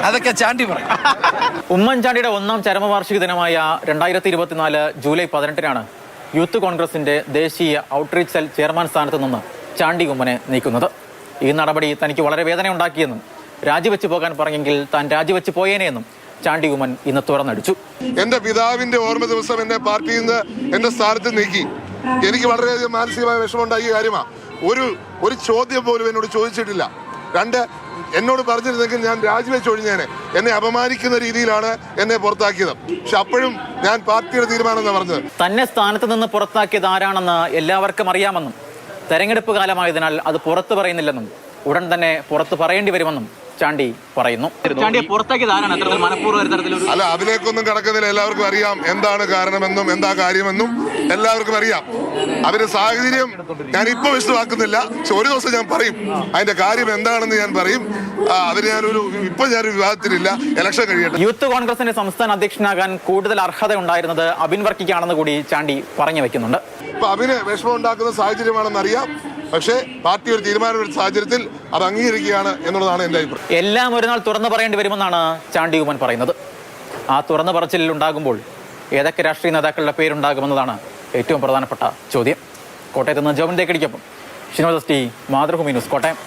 അതൊക്കെ ചാണ്ടി പറയും. ഉമ്മൻചാണ്ടിയുടെ ഒന്നാം ചരമവാർഷിക ദിനമായ 2024 ജൂലൈ 18-നാണ് യൂത്ത് കോൺഗ്രസിന്റെ ദേശീയ ഔട്ട്റീച്ച് സെൽ ചെയർമാൻ സ്ഥാനത്ത് നിന്ന് ചാണ്ടി ഉമ്മനെ നീക്കുന്നത്. ഈ നടപടി തനിക്ക് വളരെ വേദന ഉണ്ടാക്കിയെന്നും രാജിവെച്ച് പോകാൻ പറഞ്ഞെങ്കിൽ താൻ രാജിവെച്ച് പോയേനെയെന്നും ചാണ്ടി ഉമ്മൻ ഇന്ന് തുറന്നടിച്ചു. എന്റെ പിതാവിന്റെ ഓർമ്മ ദിവസം എന്നെ പാർട്ടിയിൽ നിന്ന് എന്റെ സ്ഥാനത്ത് നീക്കി. എനിക്ക് വളരെയധികം മാനസികമായ വിഷമമുണ്ടാക്കിയ കാര്യമാണ്. ഒരു ചോദ്യം പോലും എന്നോട് ചോദിച്ചിട്ടില്ല. രണ്ട്, എന്നോട് പറഞ്ഞിരുന്നെങ്കിൽ ഞാൻ രാജിവെച്ച് ഒഴിഞ്ഞേനെ. എന്നെ അപമാനിക്കുന്ന രീതിയിലാണ് എന്നെ പുറത്താക്കിയത്. പക്ഷെ അപ്പോഴും ഞാൻ പാർട്ടിയുടെ തീരുമാനം എന്നാണ് പറഞ്ഞത്. തന്നെ സ്ഥാനത്ത് നിന്ന് പുറത്താക്കിയത് ആരാണെന്ന് എല്ലാവർക്കും അറിയാമെന്നും തെരഞ്ഞെടുപ്പ് കാലമായതിനാൽ അത് പുറത്തു പറയുന്നില്ലെന്നും ഉടൻ തന്നെ പുറത്തു പറയേണ്ടി വരുമെന്നും ചാണ്ടി പറയുന്നു. അല്ല, അതിലേക്കൊന്നും കടക്കുന്നില്ല. എല്ലാവർക്കും അറിയാം എന്താണ് കാരണമെന്നും എന്താ കാര്യമെന്നും എല്ലാവർക്കും അറിയാം. അവരുടെ സാഹചര്യം ഞാൻ ഇപ്പൊ വിശദമാക്കുന്നില്ല. പക്ഷെ ഒരു ദിവസം ഞാൻ പറയും അതിന്റെ കാര്യം എന്താണെന്ന് ഞാൻ പറയും. അതിന് ഞാനൊരു വിവാദത്തിലില്ല. ഇലക്ഷൻ കഴിയട്ടെ. യൂത്ത് കോൺഗ്രസിന്റെ സംസ്ഥാന അധ്യക്ഷനാകാൻ കൂടുതൽ അർഹത ഉണ്ടായിരുന്നത് അബിൻ വർക്കിക്കാണെന്ന് കൂടി ചാണ്ടി പറഞ്ഞു വെക്കുന്നുണ്ട്. ഇപ്പൊ അബിന് വിഷമം ഉണ്ടാക്കുന്ന സാഹചര്യമാണെന്ന് അറിയാം. പക്ഷേ പാർട്ടി ഒരു തീരുമാനമെടുത്ത സാഹചര്യത്തിൽ അത് അംഗീകരിക്കുകയാണ് എന്നുള്ളതാണ് എന്റെ അഭിപ്രായം. എല്ലാം ഒരു നാൾ തുറന്നു പറയേണ്ടി വരുമെന്നാണ് ചാണ്ടി ഉമ്മൻ പറയുന്നത്. ആ തുറന്നു പറച്ചിൽ ഉണ്ടാകുമ്പോൾ ഏതൊക്കെ രാഷ്ട്രീയ നേതാക്കളുടെ പേരുണ്ടാകുമെന്നതാണ് ഏറ്റവും പ്രധാനപ്പെട്ട ചോദ്യം. കോട്ടയത്ത് നിന്ന് ജോബിൻ തേക്കടിക്കൊപ്പം Shinod S T, Mathrubhumi news, Kottayam.